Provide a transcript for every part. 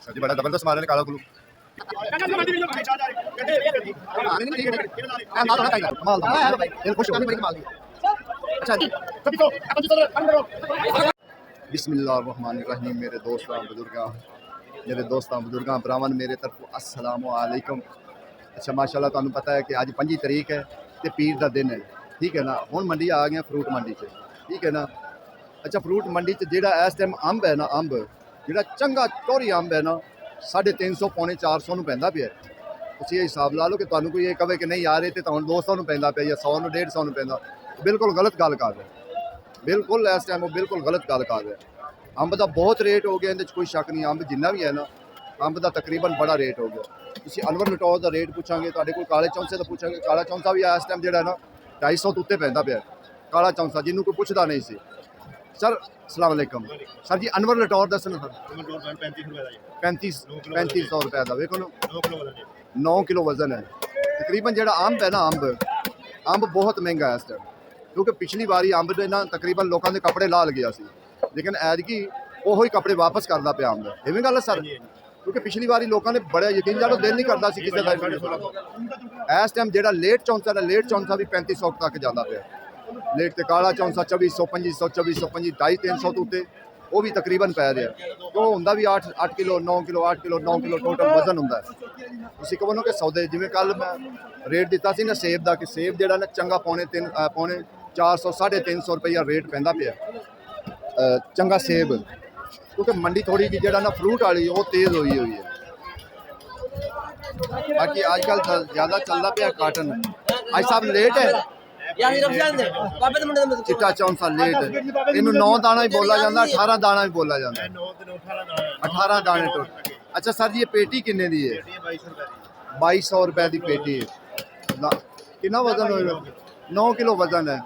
जी बड़ा जबरदस्त मारे काला कुल्लू बिस्मिल्लाहिर्रहमानिर्रहीम। मेरे दोस्तां बुजुर्गां भरावां मेरे तरफ अस्सलामु अलैकुम। अच्छा माशाल्लाह तुहानू पता है कि अज 5 तारीख है तो पीर का दिन है, ठीक है ना। हुण मंडी आ गए फ्रूट मंडी च, ठीक है ना। अच्छा फ्रूट मंडी च जिहड़ा इस टाइम अंब है ना, अंब जिहड़ा चंगा टोरी अंब है ना 350 पौने 400 ਨੂੰ ਪੈਂਦਾ ਪਿਆ। ਤੁਸੀਂ ਇਹ ਹਿਸਾਬ ਲਾ ਲਓ ਕਿ ਤੁਹਾਨੂੰ ਕੋਈ ਇਹ ਕਵੇ ਕਿ ਨਹੀਂ ਯਾਰ ਇਹ ਤੇ ਤੁਹਾਨੂੰ 200 ਨੂੰ ਪੈਂਦਾ ਪਿਆ ਜਾਂ 100 ਨੂੰ 150 ਨੂੰ ਪੈਂਦਾ, ਬਿਲਕੁਲ ਗਲਤ ਗੱਲ ਕਰ ਰਿਹਾ। ਬਿਲਕੁਲ ਇਸ ਟਾਈਮ ਉਹ ਬਿਲਕੁਲ ਗਲਤ ਗੱਲ ਕਰ ਰਿਹਾ। ਅੰਬ ਦਾ ਬਹੁਤ ਰੇਟ ਹੋ ਗਿਆ, ਇਹਦੇ 'ਚ ਕੋਈ ਸ਼ੱਕ ਨਹੀਂ। ਅੰਬ ਜਿੰਨਾ ਵੀ ਹੈ ਨਾ, ਅੰਬ ਦਾ ਤਕਰੀਬਨ ਬੜਾ ਰੇਟ ਹੋ ਗਿਆ। ਤੁਸੀਂ ਅਨਵਰ ਲਟੌਰ ਦਾ ਰੇਟ ਪੁੱਛਾਂਗੇ, ਤੁਹਾਡੇ ਕੋਲ ਕਾਲੇ ਚੌਂਸੇ ਦਾ ਪੁੱਛਾਂਗੇ, ਕਾਲਾ ਚੌਂਸਾ ਵੀ ਇਸ ਟਾਈਮ ਜਿਹੜਾ ਨਾ 250 ਤੋਂ ਉੱਤੇ ਪੈਂਦਾ ਪਿਆ ਕਾਲਾ ਚੌਂਸਾ, ਜਿਹਨੂੰ ਕੋਈ ਪੁੱਛਦਾ ਨਹੀਂ ਸੀ। सर अस्सलाम वालेकुम सर जी, अनवर लटौर दसना सर 3500 रुपए का वेखो 9 किलो वजन है तकरीबन। जो अंब है ना, अंब बहुत महंगा है इस टाइम, क्योंकि पिछली बारी अंब ने ना तकरीबन लोगों के कपड़े ला गया सी, लेकिन ऐतकी वही कपड़े वापस करता पाया अंब। इवें गल है सर, क्योंकि पिछली बारी लोगों ने बड़े यकीन जानो दिल नहीं करता किसी का। इस टाइम जो लेट चौंसा है, लेट चौंसा भी 3500 तक जाता पाया। लेट ते काला चौंसा 2400 2500 2400 250-300 तो उत्ते वो भी तकरीबन पै रहा। तो होंदा भी 8 kilo 9 kilo 8 kilo 9 kilo total वजन होंदा है। तुसीं कहो ना कि सौदे जिवें कल मैं रेट दिता सी ना सेब का, कि सेब जिहड़ा ना चंगा पौने 400 350 रुपया रेट पैंदा पिया चंगा सेब, क्योंकि मंडी थोड़ी जी जिहड़ा ना फ्रूट वाली वो तेज़ होई हुई है। बाकी अजकल ज़्यादा चलता पिया काटन। अज साहब लेट है चिट्टा चौंसा लेट, इनू 9 दाना ही बोला जाता, 18 दाना भी बोला जाता, 18 दाने टोटल। अच्छा सर जी, ये पेटी किन्ने दी है? 2200 रुपए की पेटी है। कितना वजन होएगा? 9 किलो वजन है।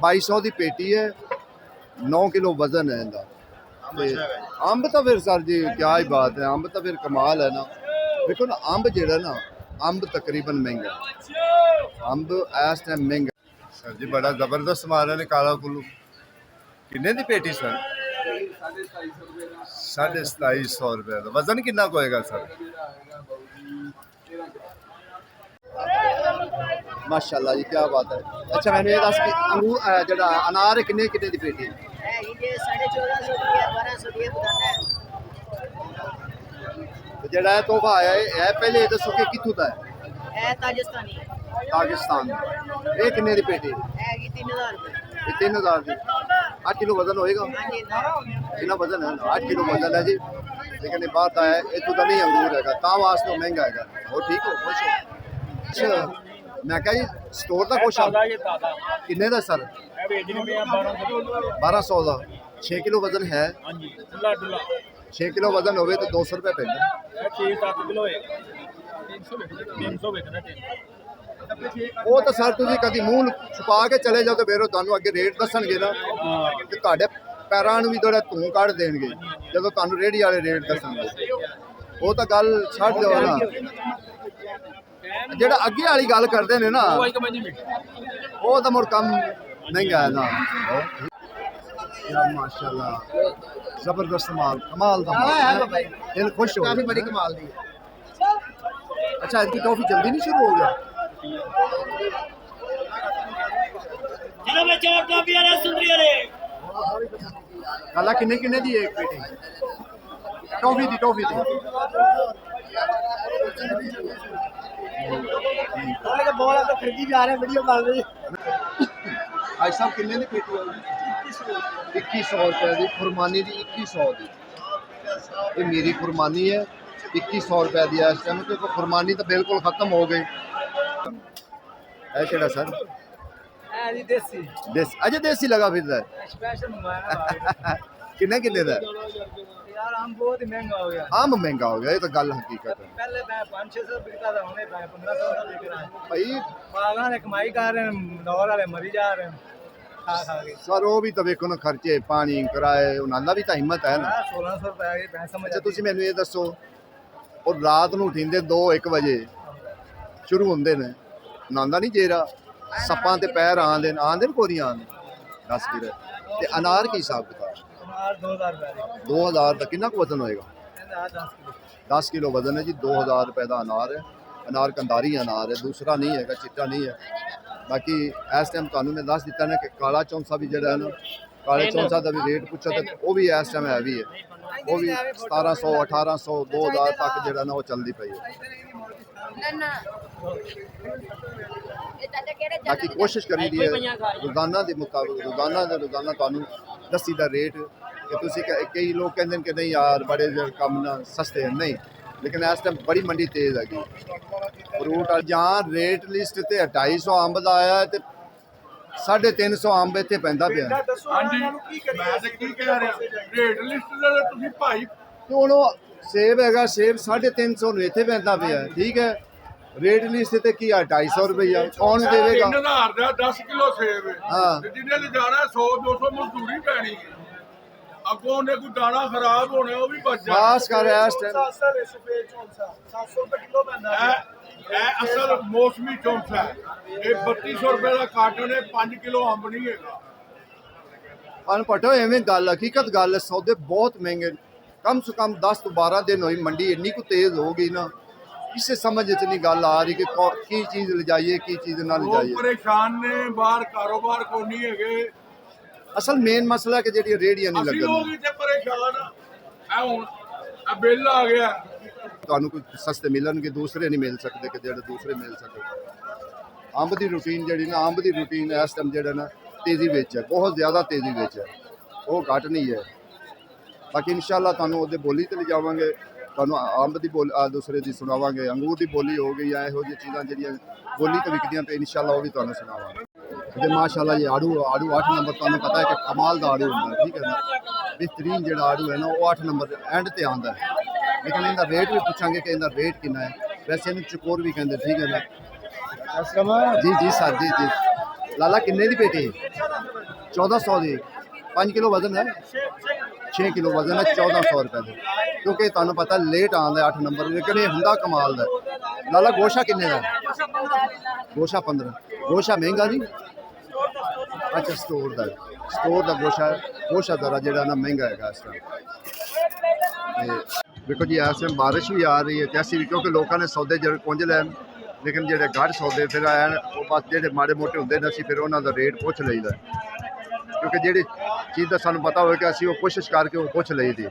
2200 की पेटी है, 9 किलो वजन है इनका। अंब तो फिर सर जी क्या ही बात है, अंब तो फिर कमाल है ना। देखो ना अंब जेड़ा ना, अंब तकरीबन महंगा, अंब इस टाइम महंगा। सर जी बड़ा जबरदस्त मारे ने काला कुल्लू। किन्ने दी पेटी सर? 2750 रुपए का। वजन कितना को होएगा सर? माशाल्लाह जी क्या बात है। अच्छा मैंने ये दस कि अंगूर जड़ा अनार किन्ने किन्ने दी पेटी है? 1400 जड़ा तोहफा आया है पहले ये दसो कि कित्थों दा है? ताजिस्तानी पाकिस्तान। ये किन्ने दी पेटी है? 3000 रुपए। ये 3000 दी। 8 किलो वजन होएगा? कितना वजन है? 8 किलो वजन है जी। लेकिन ये बात है इतों का नहीं अंगूर है, ता वास्ते महंगा है। और ठीक हो, खुश हो? अच्छा मैं क्या जी स्टोर का कुछ किन्ने दा सर? 1200 का। 6 किलो वजन है? 6 किलो वजन होवे तो 200 रुपए पैंदा। वो तो सर तुम कभी मूँह छुपा के चले जाओ तो फिर तुहानू अगे रेट दसणगे ना, कि तुहाडे पैरां नूं भी थोड़ा धूं कढ़ देणगे जदों तुहानू रेहड़ी वाले रेट दसणगे। वो तो गल छड्ड दो ना, जिहड़ा अगे वाली गल करदे ने ना वो तो मुड़ कम महंगा है ना। या माशाल्लाह जबरदस्त माल, कमाल दा माल, दिल खुश हो गया। बड़ी कमाल दी। अच्छा इनकी टॉफी जल्दी नहीं शुरू हो गया? काला किन्ने किन्ने दी एक पेटी? टॉफी दी आज साहब किन्ने दी पेटी? 2100 रुपए की खुरमानी दी। 2100 दी ये मेरी खुरमानी है, 2100 रुपए की इस टाइम, क्योंकि खुरमानी तो बिल्कुल खत्म हो गई। है सर देसी अजय देसी लगा फिर किन्ने किन्ने दा? यार हम बहुत ही महंगा हो गया। आम महंगा हो गया, ये तो गल हकीकत है। पहले 500-600 बिकता था, हमने 1500 का बिक रहा है भाई। बागान ने कमाई कर रहे हैं, नौर वाले मरी जा रहे हैं खा के। सर वो भी तो देखो ना, खर्चे पानी किराए उन्होंने भी तो हिम्मत है ना। 1600 रुपए पैसा समझ। अच्छा तुम मैनू ये दसो, और रात नूं उठींदे 2-1 बजे शुरू होंदे ने, नांदा नहीं जेरा सप्पां ते पैर आंदे कोरियां आंदे 10 किलो ते अनार की हिसाब किताब? अनार 2000 रुपए। 2000 का कितना वजन होएगा? 10 किलो 10 किलो वजन है जी। 2000 रुपए का अनार है। अनार कंधारी अनार है, दूसरा नहीं है, चिट्टा नहीं है। बाकी इस टाइम तुहानू मैं दस दिता ना कि काला चौंसा भी जिहड़ा है ना, काले चौंसा का भी रेट पूछो तो वो भी इस टाइम है भी है, वो भी 1700 1800 2000 तक जिहड़ा ना वो चलती पई है। बाकी कोशिश करी दी है रोजाना के मुताबिक, रोजाना तुहानू दसी दा रेट कि तुसी कई लोग कहते हैं कि नहीं यार बड़े कम ना सस्ते हैं, नहीं, लेकिन इस टाइम बड़ी मंडी तेज हैगी। फ्रूट जहाँ रेट लिस्ट ते 250 अंब का आया है, 350 अंब इतने पैंदा पिया। ਹਾਂਜੀ ਮੈਂ ਤਾਂ ਕੀ ਕਹਿ ਰਿਹਾ ਰੇਟ ਲਿਸਟ ਦਾ ਤੁਸੀਂ ਭਾਈ ਤੇ ਹੁਣ ਉਹ ਸੇਬ ਹੈਗਾ, ਸੇਬ 350 ਨੂੰ ਇੱਥੇ ਪੈਂਦਾ ਪਿਆ, ਠੀਕ ਹੈ। ਰੇਟ ਲਿਸਟ ਤੇ ਕੀ ਆ 250 ਰੁਪਈਆ, ਕੌਣ ਦੇਵੇਗਾ? 3000 ਦਾ 10 ਕਿਲੋ ਸੇਬ ਹੈ ਹਾਂ। ਤੇ ਜਿਹਨੇ ਲਿਜਾਣਾ 100 200 ਮਜ਼ਦੂਰੀ ਪੈਣੀ ਹੈ, ਅੱਗੋਂ ਉਹਨੇ ਕੋਈ ਦਾਣਾ ਖਰਾਬ ਹੋਣਾ ਉਹ ਵੀ ਬਚ ਜਾਣਾ। ਖਾਸ ਕਰ ਇਸ ਟਾਈਮ 700 रुपए किलो पैंदा ਇਹ ਅਸਲ ਮੌਸਮੀ ਚੌਂਸਾ ਹੈ। ਇਹ 3200 ਰੁਪਏ ਦਾ ਕਾਰਟਨ ਹੈ, 5 ਕਿਲੋ ਅੰਬ ਨਹੀਂ ਹੈਗਾ। ਅਨਪਟੋ ਐਵੇਂ ਗੱਲ ਹਕੀਕਤ ਗੱਲ ਹੈ, ਸੌਦੇ ਬਹੁਤ ਮਹਿੰਗੇ। कम से कम 10 ਤੋਂ 12 दिन हुई मंडी इन्नी को तेज हो गई ना, इससे समझ च नहीं गल आ रही कि की चीज़ ले जाइए की चीज़ ना ले ਲੋਕ जाइए। ਪਰੇਸ਼ਾਨ ਨੇ, ਬਾਹਰ ਕਾਰੋਬਾਰ ਕੋਈ ਨਹੀਂ ਹੈਗੇ। असल मेन मसला है कि जेडी रेहड़ियां नहीं ਅਸੀਂ ਲੋਕ लगन। ਇੱਥੇ ਪਰੇਸ਼ਾਨ ਆ। ਇਹ ਹੁਣ ਆ ਬਿੱਲ ਆ ਗਿਆ, ਤੁਹਾਨੂੰ ਕੁਝ ਸਸਤੇ ਮਿਲਣਗੇ, ਦੂਸਰੇ ਨਹੀਂ ਮਿਲ ਸਕਦੇ ਕਿ ਜਿਹੜੇ ਦੂਸਰੇ ਮਿਲ ਸਕਦੇ। ਅੰਬ ਦੀ ਰੂਟੀਨ ਜਿਹੜੀ ਨਾ, ਅੰਬ ਦੀ ਰੂਟੀਨ ਇਸ ਟਾਈਮ ਜਿਹੜਾ ਨਾ ਤੇਜ਼ੀ ਵਿੱਚ ਹੈ, ਬਹੁਤ ਜ਼ਿਆਦਾ ਤੇਜ਼ੀ ਵਿੱਚ ਹੈ, ਉਹ ਘੱਟ ਨਹੀਂ ਹੈ। ਬਾਕੀ ਇਨਸ਼ਾਅੱਲਾ ਤੁਹਾਨੂੰ ਉਹਦੇ ਬੋਲੀ ਤੇ ਲਿਜਾਵਾਂਗੇ, ਤੁਹਾਨੂੰ ਅੰਬ ਦੀ ਬੋਲੀ ਦੂਸਰੇ ਦੀ ਸੁਣਾਵਾਂਗੇ, ਅੰਗੂਰ ਦੀ ਬੋਲੀ ਹੋ ਗਈ ਜਾਂ ਇਹੋ ਜਿਹੀ ਚੀਜ਼ਾਂ ਜਿਹੜੀਆਂ ਬੋਲੀ ਤੇ ਵਿਕਦੀਆਂ ਪਏ, ਇਨਸ਼ਾਅੱਲਾ ਉਹ ਵੀ ਤੁਹਾਨੂੰ ਸੁਣਾਵਾਂਗੇ। ਤੇ ਮਾਸ਼ਾਅੱਲਾ ਜੀ ਆੜੂ 8 ਨੰਬਰ, ਤੁਹਾਨੂੰ ਪਤਾ ਹੈ ਕਿ ਕਮਾਲ ਦਾ ਆੜੂ ਹੁੰਦਾ, ਠੀਕ ਹੈ ਨਾ। बेहतरीन ਜਿਹੜਾ ਆੜੂ ਹੈ ਨਾ ਉਹ 8 ਨੰਬਰ ਐਂਡ ਤੇ ਆਉਂਦਾ ਹੈ, ਲੇਕਿਨ ਇਹਦਾ ਰੇਟ ਵੀ ਪੁੱਛਾਂਗੇ ਕਿ ਇਹਦਾ ਰੇਟ ਕਿੰਨਾ ਹੈ। ਵੈਸੇ ਇਹਨੂੰ ਚਕੋਰ ਵੀ ਕਹਿੰਦੇ, ਠੀਕ ਹੈ ਨਾ। ਜੀ ਸਰ ਜੀ। ਲਾਲਾ ਕਿੰਨੇ ਦੀ ਪੇਟੀ? 1400 ਦੀ। 5 ਕਿਲੋ ਵਜ਼ਨ ਹੈ, 6 ਕਿਲੋ ਵਜ਼ਨ ਹੈ, 1400 रुपए ਦੀ। ਕਿਉਂਕਿ ਤੁਹਾਨੂੰ ਪਤਾ ਲੇਟ ਆਉਂਦਾ 8 ਨੰਬਰ, ਲੇਕਿਨ ਇਹ ਹੁੰਦਾ ਕਮਾਲ ਦਾ। ਲਾਲਾ ਗੋਸ਼ਾ ਕਿੰਨੇ ਦਾ? ਗੋਸ਼ਾ 15। ਗੋਸ਼ਾ ਮਹਿੰਗਾ ਨਹੀਂ? अच्छा स्टोर का गोशा है। गोशा जरा जो ना महंगा है इस टाइम। देखो जी इस टाइम बारिश भी आ रही है, तो असी भी क्योंकि लोगों ने सौदे जो पुंज लैन, लेकिन जो घट सौदे फिर आए वो बस जो माड़े मोटे होंगे ने असी फिर उन्होंने रेट पुछ लईदा, क्योंकि जी चीज़ का सानू पता हो कि असी वो कोशिश करके वो पुछ लई दी।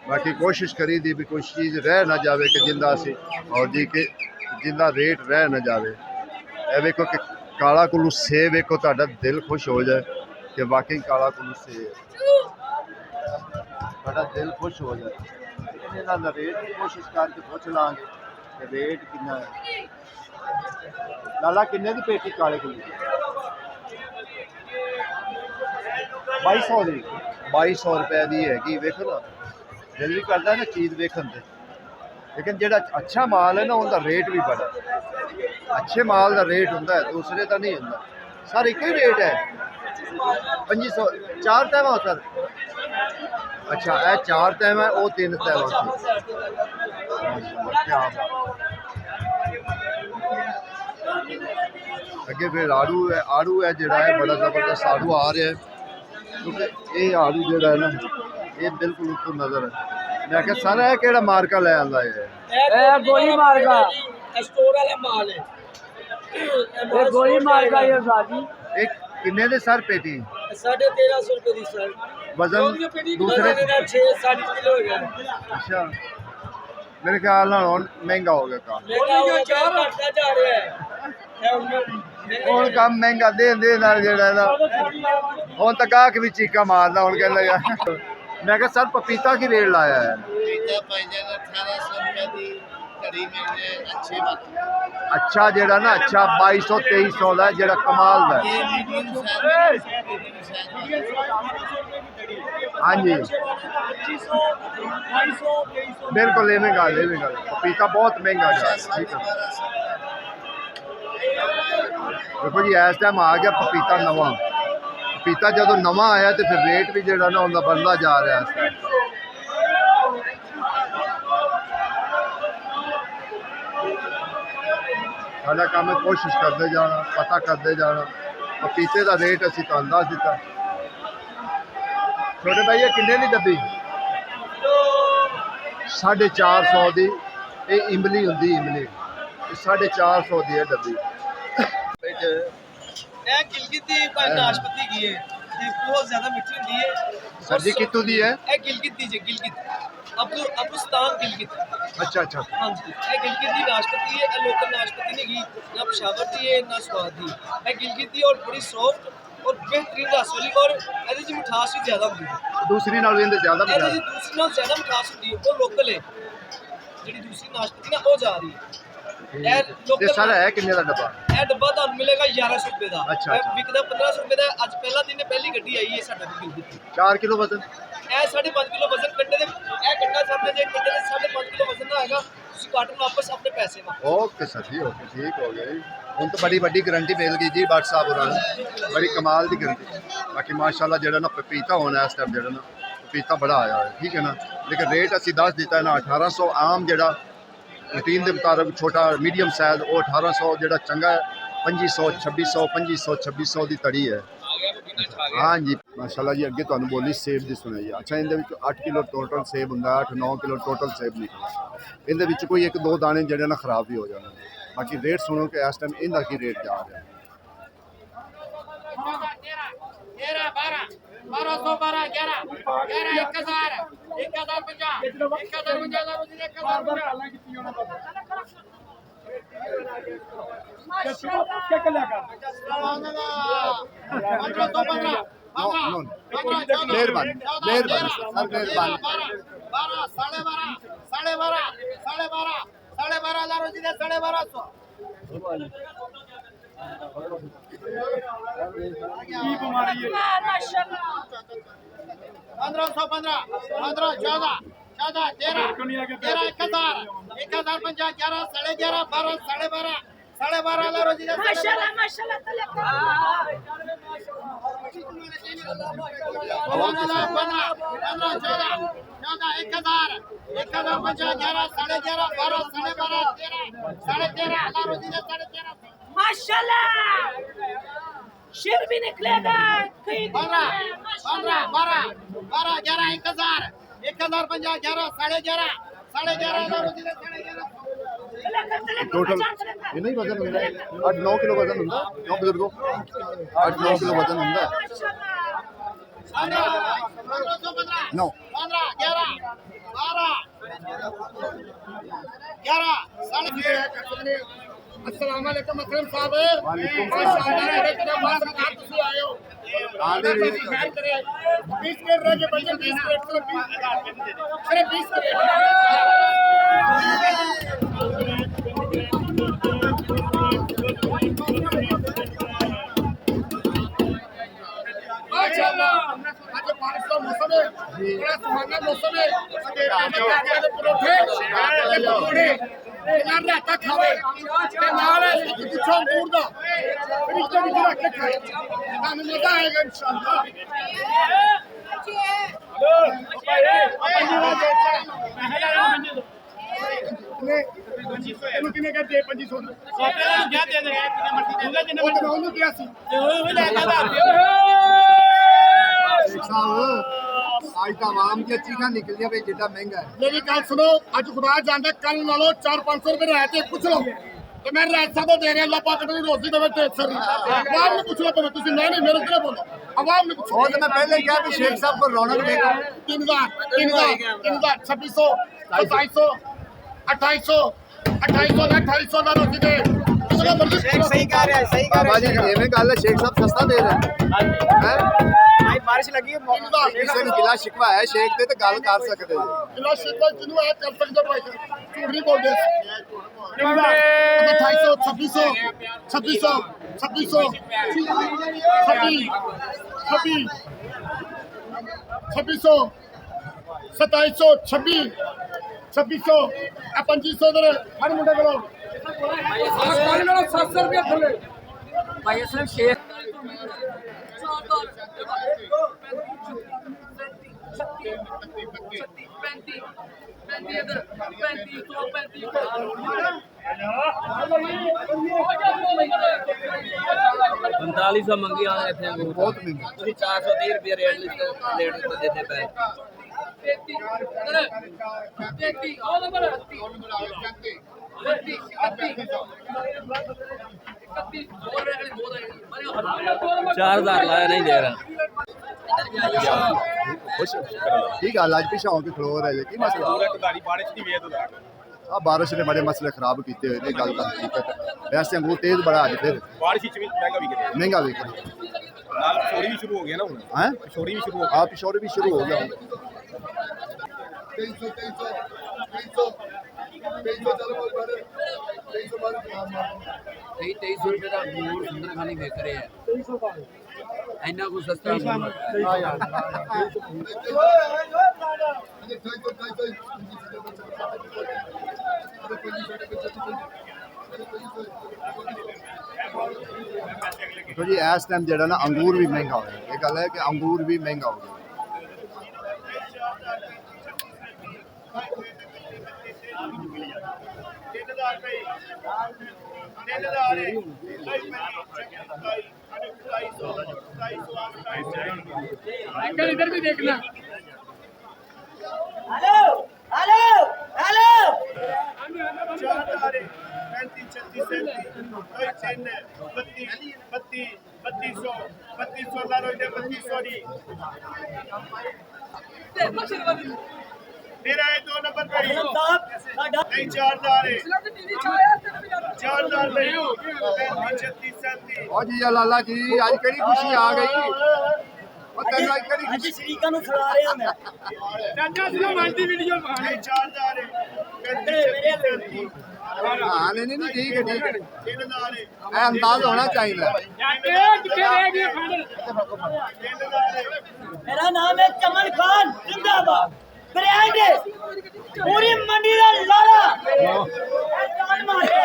बाकी कोशिश करी दी भी कोई चीज़ रह ना जाए कि जिंदा असी और जी कि जिंदा रेट रह ना जाए। ए वेखो कि काला कुल्लू सेब वेखो, तुहाडा दिल खुश हो जाए कि वाकई काला कुल्लू सेब, तुहाडा दिल खुश हो जाए। लेकिन इन्हां दा रेट भी कोशिश करके पुछ लांगे कि रेट कितना है। लाला किन्ने दी पेटी काले कुल्लू? 2200 दी। 2200 रुपए दी हैगी। वेखो ना दिल भी करदा ना चीज़ वेखन ते, लेकिन जो अच्छा माल है ना उनका रेट भी बड़ा, अच्छे माल का रेट होंगे, दूसरे का नहीं होंगे। सर एक ही रेट है 2500। 4 तैम हो सर? अच्छा यह 4 तैम है, वो 3 तैम अगे। फिर आड़ू है जोड़ा है बड़ा जबरदस्त आड़ू आ रहा है, क्योंकि ये आड़ू जोड़ा है ना ये बिल्कुल ऊपर नजर है। मैं क्या सर है केड़ा मार्का ले आंदा है? गोली मार्का स्टोर वाला माल है, ये गोली मार्का ये साजी। एक किन्ने दे सर पेटी? 1350 रुपए दी सर। वजन दूसरे 6-7 किलो हो गया। अच्छा मेरे ख्याल नाल हुण महंगा हो गया काम। महंगा हो गया, घटता जा रहा है। हुण काम महंगा दे नाल जेड़ा ना हुण तक गाहक भी चीका मारदा। हुण कहंदा यार मैं कहा सर पपीता की रेट लाया है? पपीता भाईजान 1800 रुपए दी घड़ी मिलने अच्छे बात। अच्छा जेड़ा ना अच्छा 2200-2300 का जेड़ा कमाल दा ये मीडियम साइज हाँ जी बिल्कुल इवें गल पपीता बहुत महंगा जा। ठीक है देखो जी इस टाइम आ गया पपीता नवा। पपीता जो नवा आया तो फिर रेट भी जो ना उनका बढ़ता जा रहा है। साडा काम है कोशिश करते जाना, पता करते जाना। पपीते का रेट असी तुहानू दस दिता। छोटे भाई ये किन्ने दी डब्बी? 450 ਦੀ ਇਹ ਇਮਲੀ ਹੁੰਦੀ ਇਮਲੀ 450 ਦੀ ਹੈ ਡੱਬੀ ਇਹ ਗਿਲਗਿਤ ਦੀ ਨਾਸ਼ਪਤੀ ਕੀ ਹੈ ਇਹ ਬਹੁਤ ਜ਼ਿਆਦਾ ਮਿੱਠੀ ਹੁੰਦੀ ਹੈ ਸਰ ਜੀ ਕਿੱਥੋਂ ਦੀ ਹੈ ਇਹ ਗਿਲਗਿਤ ਦੀ ਜੇ ਗਿਲਗਿਤ ਅਬੂਸਤਾਨ ਗਿਲਗਿਤ ਅੱਛਾ ਅੱਛਾ ਹਾਂਜੀ ਇਹ ਗਿਲਗਿਤ ਦੀ ਨਾਸ਼ਪਤੀ ਹੈ ਇਹ ਲੋਕਲ ਨਾਸ਼ਪਤੀ ਨਹੀਂ ਗੀ ਨਾ ਪਸ਼ਾਵਰ ਦੀ ਹੈ ਨਾ ਸਵਾਦ ਦੀ ਇਹ ਗਿਲਗਿਤ ਦੀ ਔਰ ਬੜੀ ਸੌਫਟ ਔਰ बेहतरीन रस वाली और ਇਹਦੇ ਚ ਮਿਠਾਸ ਵੀ ਜ਼ਿਆਦਾ ਹੁੰਦੀ ਹੈ ਦੂਸਰੀ ਨਾਲ ਇਹਦੇ ਜ਼ਿਆਦਾ ਇਹਦੇ ਚ ਦੂਸਰੀ ਨਾਲ ਜ਼ਿਆਦਾ ਮਿਠਾਸ ਹੁੰਦੀ ਹੈ ਉਹ ਲੋਕਲ ਹੈ ਜਿਹੜੀ ਦੂਸਰੀ ਨਾਸ਼ਪਤੀ ਨਾ ਉਹ ਜਾ ਰਹੀ ਹੈ ਇਹ ਤੇ ਲੋਕਲ ਸਰ ਹੈ ਕਿੰਨੇ ਦਾ ਡੱਬਾ ਇਹ ਡੱਬਾ ਤੁਹਾਨੂੰ ਮਿਲੇਗਾ 1100 ਰੁਪਏ ਦਾ ਅੱਛਾ, ਇਹ ਅੱਛਾ। ਵਿਕਦਾ 1500 ਰੁਪਏ ਦਾ ਅੱਜ ਪਹਿਲਾ ਦਿਨ ਹੈ ਪਹਿਲੀ ਗੱਡੀ ਆਈ ਹੈ ਸਾਡਾ ਗਿਲਗਿਤ ਦੀ 4 ਕਿਲੋ ਵਜ਼ਨ ਇਹ 5.5 ਕਿਲੋ ਵਜ਼ਨ ਕੰਡੇ ਦੇ ਇਹ ਕੰਡਾ ਸਾਹਮਣੇ ਜੇ ਕੰਡੇ ਦੇ 5.5 ਕਿਲੋ ਵਜ਼ਨ ਦਾ ਹੈਗਾ ਤੁਸੀਂ ਕਾਟਨ ਵਾਪਸ ਆਪਣੇ ਪੈਸੇ ਨਾਲ ਓਕੇ ਸਰ ਜੀ ਓਕੇ ਠੀਕ ਹੋ ਗਿਆ ਜੀ ਹੁਣ ਤਾਂ ਬੜੀ ਵੱਡੀ ਗਾਰੰਟੀ ਮਿਲ ਗਈ ਜੀ ਭੱਟ ਸਾਹਿਬ ਹੋਰਾਂ ਨੂੰ ਬੜੀ ਕਮਾਲ ਦੀ ਗਾਰੰਟੀ ਬਾਕੀ ਮਾਸ਼ਾਅੱਲਾ ਜਿਹੜਾ ਨਾ ਪਪੀਤਾ ਹੋਣਾ ਇਸ ਟਾਈਮ ਜਿਹੜਾ ਨਾ ਪਪੀਤਾ ਬੜਾ ਆਇਆ ਹੋਇਆ ਠੀਕ ਹੈ ਨਾ ਲੇਕਿਨ ਰੇਟ ਅਸੀਂ ਦੱਸ ਦਿੱਤਾ ਹੈ ਨਾ 1800 ਆਮ ਜਿਹੜਾ ਰੂਟੀਨ ਦੇ ਮੁਤਾਬਕ ਛੋਟਾ ਮੀਡੀਅਮ ਸਾਈਜ਼ ਉਹ 1800 ਜਿਹੜਾ ਚੰਗਾ ਹੈ 2500 2600 2500 2600 ਦੀ ਤੜੀ ਹੈ हाँ जी माशाल्लाह जी अगे तुहानू बोली सेब दी सुनाई अच्छा इहदे विच 8 किलो टोटल सेब हुंदा 8-9 किलो टोटल सेब निकलदा इहदे विच कोई 1-2 दाने जिहड़े ना खराब भी हो जाने बाकी रेट सुनो कि इस टाइम इहदा की रेट जा रहा है 13.5 माशाल्लाह शेर भी निकलेगा 11 टोटल ये नहीं वजन होंदा 8-9 किलो वजन होंदा क्यों बुजुर्गो 8-9 किलो वजन होंदा 9 अस्सलाम वालेकुम अकरम साहब वालेकुम आए हो आने खैर करे 20 मिनट रह गए बल्कि 20 मिनट तो 20 माशाल्लाह आज बारिश का मौसम है बड़ा सुहाना मौसम है परोठे ਨਾਲ ਰਾਤਾ ਖਾਵੇ ਤੇ ਨਾਲ ਪਿੱਛੋਂ ਦੂਰ ਦਾ ਫਿਰ ਇਸ ਵਿੱਚ ਰੱਖ ਕੇ ਖਾਏ ਤੁਹਾਨੂੰ ਮਜ਼ਾ ਆਏਗਾ ਇਨਸ਼ਾਅੱਲਾ ਇਹਨੂੰ ਕਿੰਨੇ ਕਹਿੰਦੇ 2500 ਉਹਨੂੰ ਕਿਹਾ ਸੀ आज तो आवाम की चीखा निकल गया जितना महंगा है मेरी गल सुनो अज खुदा जानता कल नालों 400-500 रुपए रहते पूछ लो तो मैं रास्ता तो दे रहा अल्लाह पाक ने रोजी देवे ते सर आवाम ने पूछ लो तुम तुसी मैं नहीं मेरे को बोलो आवाम ने पूछो और मैं पहले क्या कि शेख साहब को रौनक देगा 3000 2600 2700 2800 2800 ना रोजी दे सही कह रहे हैं सही कह बाबा जी एवें गल है शेख साहब सस्ता दे रहे हैं भाई बारिश लगी है किसी ने गिला शिकवा है शेख ते तो गल कर सकते हो जिला शिकवा जिन्हों है कर सकते भाई झूठ नहीं बोलते 2800 2600 2600 2600 2700 26 2600 2500 इधर हर मुंडे को 700 रुपया थले भाई असलम शेर पैंताली सौ मंगी आने थे बहुत महंगा 430 रुपये रेट देते पे लाया नहीं दे रहा की गल अज पिछा होके खलो रहे की मसला आ बारिश ने बड़े मसले खराब किए हुए गल तो हकीकत है। वैसे अंगूर तेज बड़ा अज फिर महंगा भी पिछोड़ी भी शुरू हो गया ना हुण है पिछोड़ी भी शुरू हो आप पिछोड़े भी शुरू हो गया हूँ। 2300 रुपए का अंगूर सुंदर खानी बेच रहे हैं इन्ना को सस्ता तो जी इस टाइम जो ना अंगूर भी महंगा हो गया। ये गल है कि अंगूर भी महंगा हो गया। इधर भी देखना हेलो हेलो हेलो 3200 मेरा है 2 नंबर पे नहीं 4000 है 4000 नहीं 36 ओ जी लाला जी आज केड़ी खुशी आ गई और तेन आज केड़ी खुशी शरीका नु खड़ा रहे हैं चाचा सिर्फ मानती वीडियो नहीं 4000 है हाँ नहीं नहीं ठीक है 3000 है ए अंदाज होना चाहिए। मेरा नाम है कमल खान जिंदाबाद ब्रांड पूरी मंडी का लाला जान मारता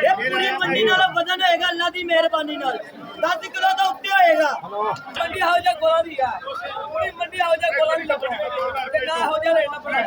ये पूरी मंडी नाल वजन होएगा अल्लाह दी मेहरबानी नाल 10 किलो तो उत्ते होएगा मंडी हो जा गोला भी है पूरी मंडी हो जा गोला भी लपड़ा ते ना हो जा लेना पड़ा